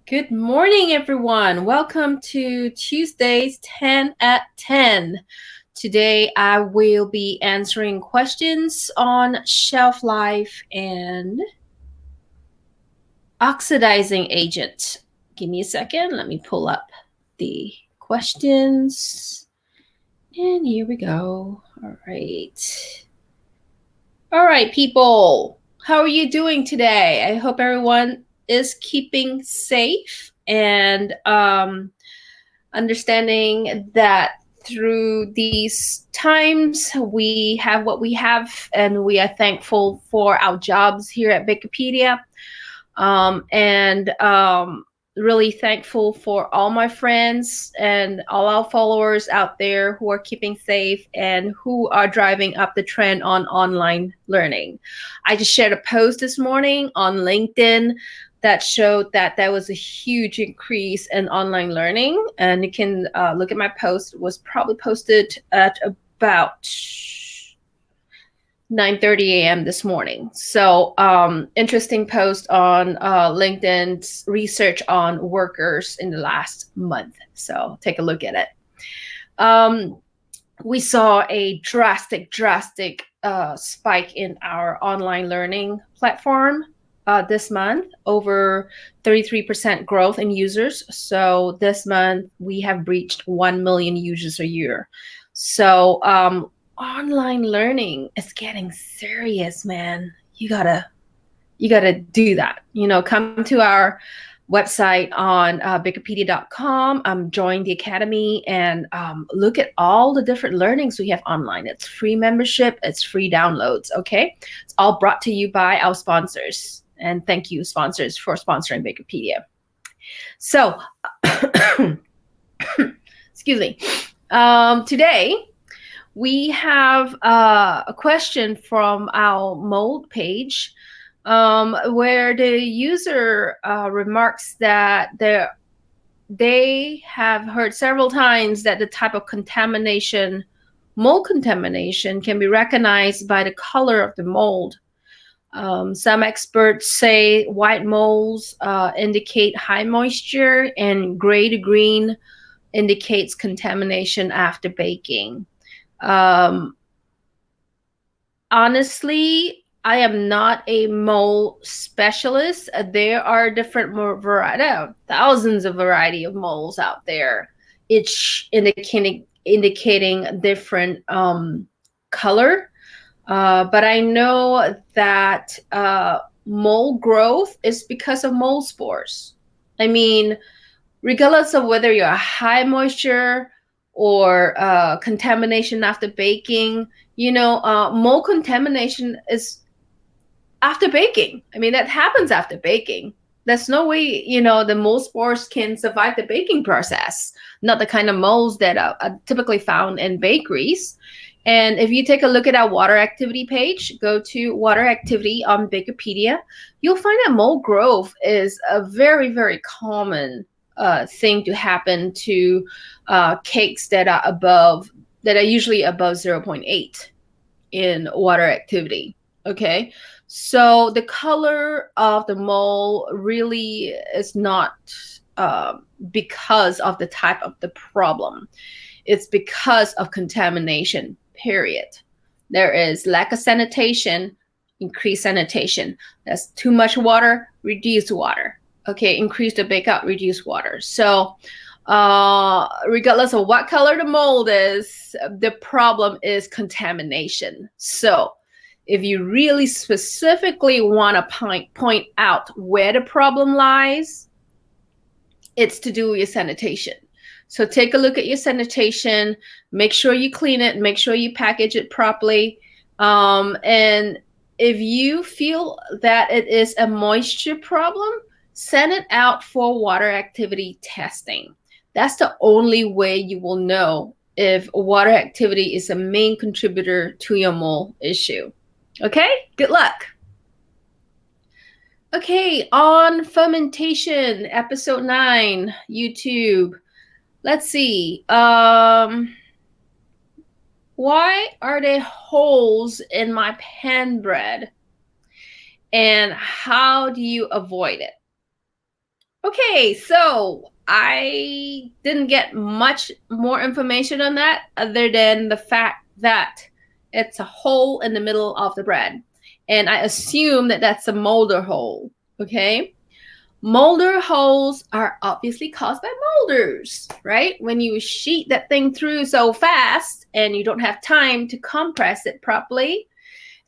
Good morning, everyone. Welcome to Tuesday's 10 at 10. Today, I will be answering questions on shelf life and oxidizing agent. Give me a second. Let me pull up the questions. And here we go. All right. All right, people. How are you doing today? I hope everyone is keeping safe and understanding that through these times we have what we have, and we are thankful for our jobs here at Bakerpedia, and really thankful for all my friends and all our followers out there who are keeping safe and who are driving up the trend on online learning. I just shared a post this morning on LinkedIn that showed that there was a huge increase in online learning, and you can look at my post. It was probably posted at about 9:30 a.m. this morning. So interesting post on LinkedIn's research on workers in the last month. So take a look at it. We saw a drastic spike in our online learning platform this month, over 33% growth in users. So this month we have reached 1 million users a year. So online learning is getting serious, man. You gotta do that. Come to our website on Bakerpedia.com, join the academy, and look at all the different learnings we have online. It's free membership, it's free downloads. Okay, it's all brought to you by our sponsors, and thank you, sponsors, for sponsoring Bakerpedia. So excuse me. Today we have a question from our mold page, where the user remarks that they have heard several times that the type of contamination, mold contamination, can be recognized by the color of the mold. Some experts say white molds indicate high moisture, and gray to green indicates contamination after baking. Honestly, I am not a mold specialist. There are different variety, thousands of variety of molds out there, each indicating different color. But I know that mold growth is because of mold spores. I mean, regardless of whether you're high moisture or contamination after baking, mold contamination is after baking. I mean, that happens after baking. There's no way, the mold spores can survive the baking process, not the kind of molds that are typically found in bakeries. And if you take a look at our water activity page, go to water activity on Bakerpedia, you'll find that mold growth is a very, very common thing to happen to cakes that are usually above 0.8 in water activity. Okay, so the color of the mold really is not because of the type of the problem. It's because of contamination, period. There is lack of sanitation, increased sanitation. There's too much water, reduce water. Okay, increase the bake out, reduce water. So regardless of what color the mold is, the problem is contamination. So if you really specifically want to point out where the problem lies, it's to do with your sanitation. So take a look at your sanitation, make sure you clean it, make sure you package it properly. And if you feel that it is a moisture problem, send it out for water activity testing. That's the only way you will know if water activity is a main contributor to your mold issue. Okay, good luck. Okay, on fermentation, episode 9, YouTube. Let's see. Why are there holes in my pan bread? And how do you avoid it? Okay, so I didn't get much more information on that other than the fact that it's a hole in the middle of the bread. And I assume that that's a molder hole, okay? Molder holes are obviously caused by molders, right? When you sheet that thing through so fast and you don't have time to compress it properly,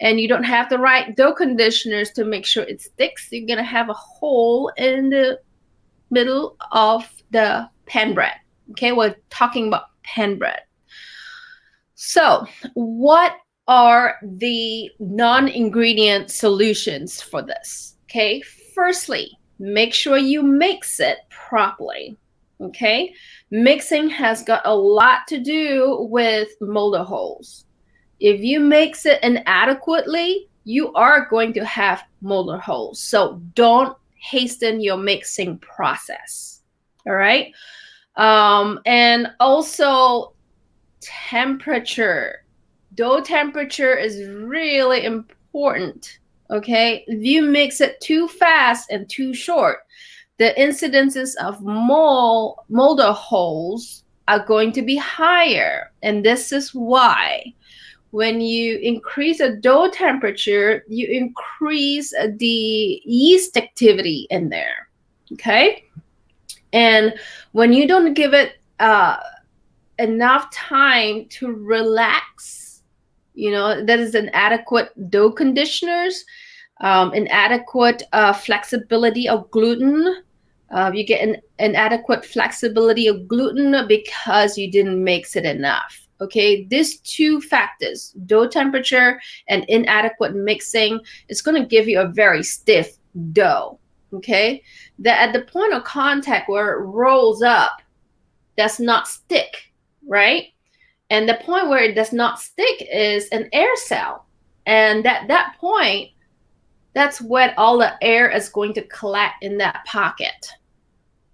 and you don't have the right dough conditioners to make sure it sticks, you're gonna have a hole in the middle of the pan bread. Okay, we're talking about pan bread. So, what are the non-ingredient solutions for this? Okay, firstly, make sure you mix it properly. Okay, mixing has got a lot to do with molder holes. If you mix it inadequately, you are going to have molder holes. So don't hasten your mixing process. All right. And also temperature. Dough temperature is really important. Okay. If you mix it too fast and too short, the incidences of molder holes are going to be higher. And this is why when you increase the dough temperature, you increase the yeast activity in there. Okay. And when you don't give it enough time to relax, that is inadequate dough conditioners, inadequate flexibility of gluten. You get an inadequate flexibility of gluten because you didn't mix it enough. Okay, these two factors, dough temperature and inadequate mixing, is going to give you a very stiff dough. Okay, that at the point of contact where it rolls up, does not stick, right? And the point where it does not stick is an air cell. And at that point, that's when all the air is going to collect in that pocket.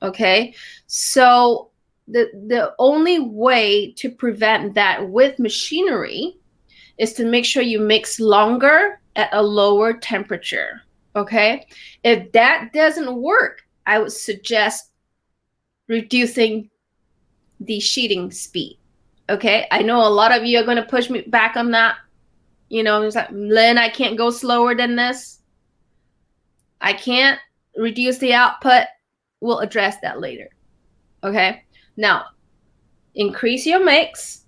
Okay, so the only way to prevent that with machinery is to make sure you mix longer at a lower temperature. Okay, if that doesn't work, I would suggest reducing the sheeting speed. Okay, I know a lot of you are going to push me back on that. It's like, Lynn, I can't go slower than this. I can't reduce the output. We'll address that later. Okay, now increase your mix,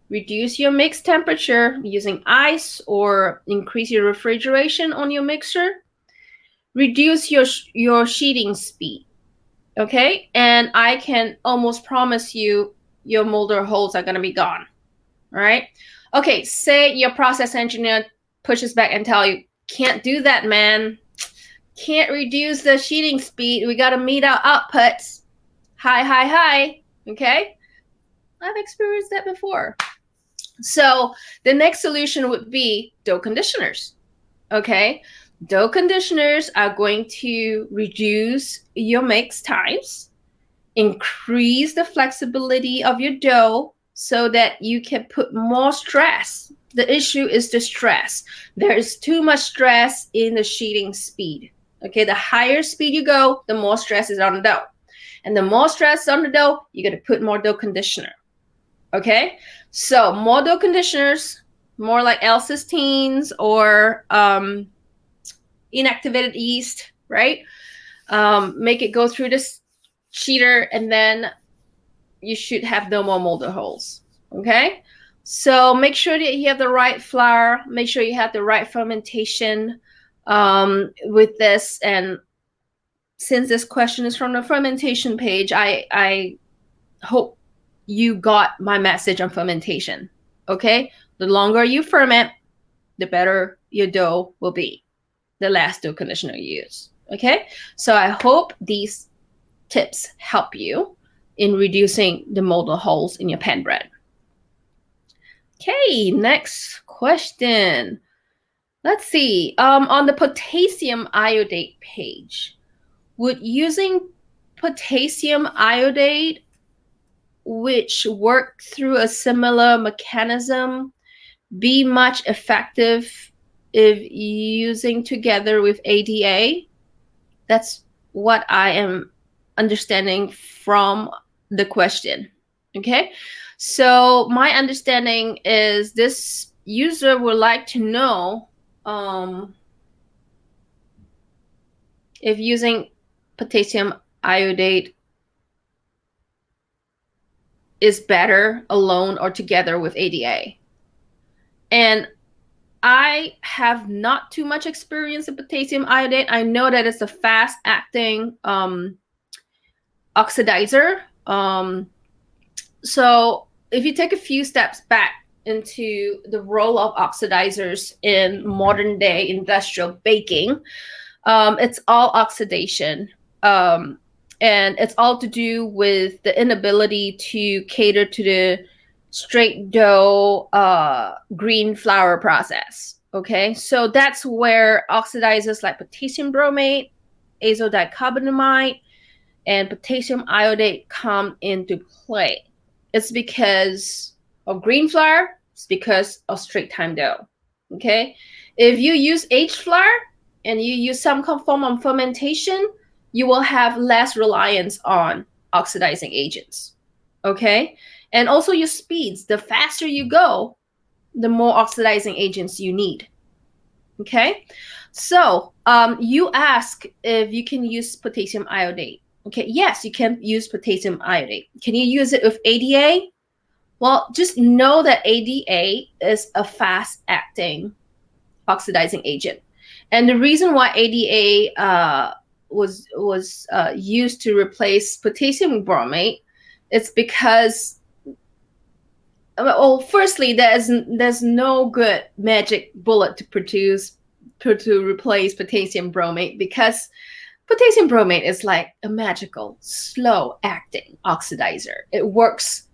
reduce your mix temperature using ice, or increase your refrigeration on your mixer, reduce your sheeting speed. Okay, and I can almost promise you your molder holes are going to be gone. All right. Okay, say your process engineer pushes back and tell you, can't do that, man. Can't reduce the sheeting speed. We got to meet our outputs. High. Okay, I've experienced that before. So the next solution would be dough conditioners. Okay, dough conditioners are going to reduce your mix times, increase the flexibility of your dough so that you can put more stress. The issue is the stress. There is too much stress in the sheeting speed. Okay, the higher speed you go, the more stress is on the dough. And the more stress on the dough, you got to put more dough conditioner. Okay, so more dough conditioners, more like L-cysteines or inactivated yeast, right? Make it go through this sheeter, and then you should have no more molder holes. Okay, so make sure that you have the right flour, make sure you have the right fermentation with this. And since this question is from the fermentation page, I hope you got my message on fermentation. Okay, the longer you ferment, the better your dough will be, the less dough conditioner you use. Okay, so I hope these tips help you in reducing the molder holes in your pan bread. Okay, next question. Let's see. On the potassium iodate page, would using potassium iodate, which work through a similar mechanism, be much effective if using together with ADA? That's what I am understanding from the question. Okay, so my understanding is this user would like to know if using potassium iodate is better alone or together with ADA. And I have not too much experience with potassium iodate. I know that it's a fast-acting oxidizer. So if you take a few steps back into the role of oxidizers in modern day industrial baking, it's all oxidation. And it's all to do with the inability to cater to the straight dough green flour process. Okay, so that's where oxidizers like potassium bromate, azodicarbonamide, and potassium iodate come into play. It's because of green flour, it's because of straight time dough. Okay, if you use aged flour and you use some form of fermentation, you will have less reliance on oxidizing agents. Okay, and also your speeds. The faster you go, the more oxidizing agents you need. Okay, so you ask if you can use potassium iodate. Okay, yes, you can use potassium iodate. Can you use it with ADA? Well, just know that ADA is a fast-acting oxidizing agent. And the reason why ADA was used to replace potassium bromate, it's because, well, firstly, there's no good magic bullet to replace potassium bromate, because potassium bromate is like a magical, slow-acting oxidizer. It works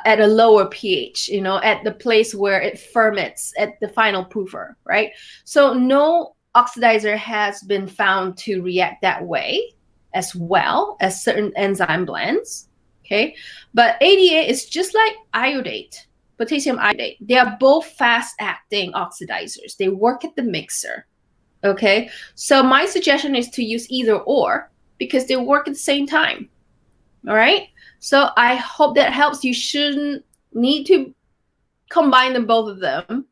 at a lower pH, at the place where it ferments at the final poofer, right? So no oxidizer has been found to react that way as well as certain enzyme blends, okay? But ADA is just like iodate, potassium iodate. They are both fast-acting oxidizers. They work at the mixer, okay? So my suggestion is to use either or, because they work at the same time, all right? So I hope that helps. You shouldn't need to combine them, both of them.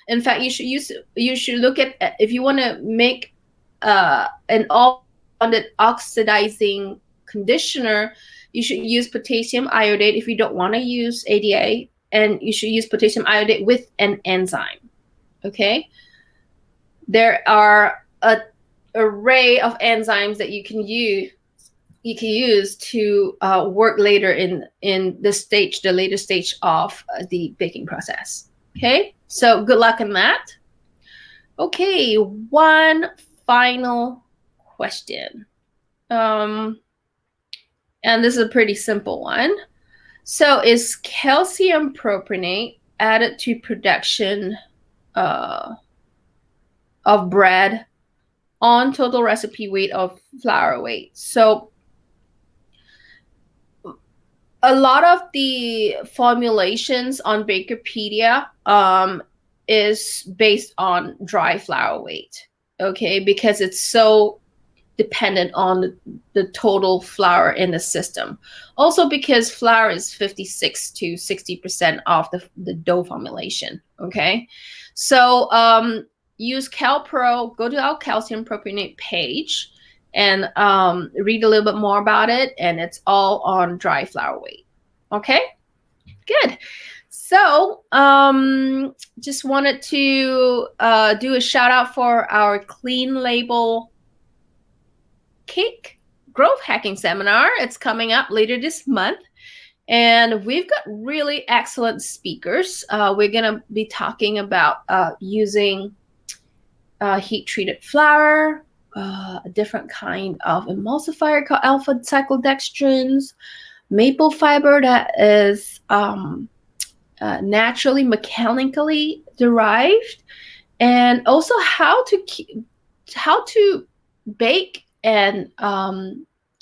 In fact, you should look at, if you want to make an all-rounded oxidizing conditioner, you should use potassium iodate if you don't want to use ADA, and you should use potassium iodate with an enzyme. Okay, there are an array of enzymes that you can use to work later in the later stage of the baking process. Okay, so good luck in that. Okay, one final question, and this is a pretty simple one. So is calcium propionate added to production of bread on total recipe weight of flour weight? So a lot of the formulations on Bakerpedia is based on dry flour weight, okay, because it's so dependent on the total flour in the system. Also because flour is 56 to 60% of the dough formulation, okay? So use CalPro, go to our calcium propionate page, and read a little bit more about it, and it's all on dry flour weight. Okay, good. So just wanted to do a shout out for our Clean Label Cake Growth Hacking Seminar. It's coming up later this month, and we've got really excellent speakers. We're gonna be talking about using heat-treated flour, a different kind of emulsifier called alpha cyclodextrins, maple fiber that is naturally mechanically derived, and also how to bake and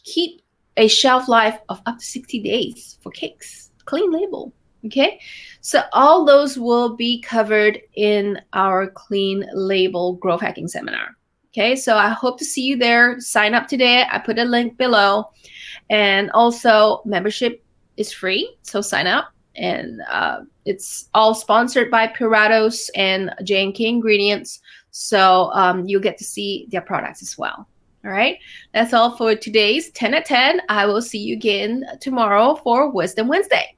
keep a shelf life of up to 60 days for cakes. Clean label. Okay, so all those will be covered in our Clean Label Growth Hacking Seminar. Okay, so I hope to see you there. Sign up today. I put a link below. And also, membership is free, so sign up. And it's all sponsored by Puratos and J&K Ingredients. So you'll get to see their products as well. All right, that's all for today's 10 at 10. I will see you again tomorrow for Wisdom Wednesday.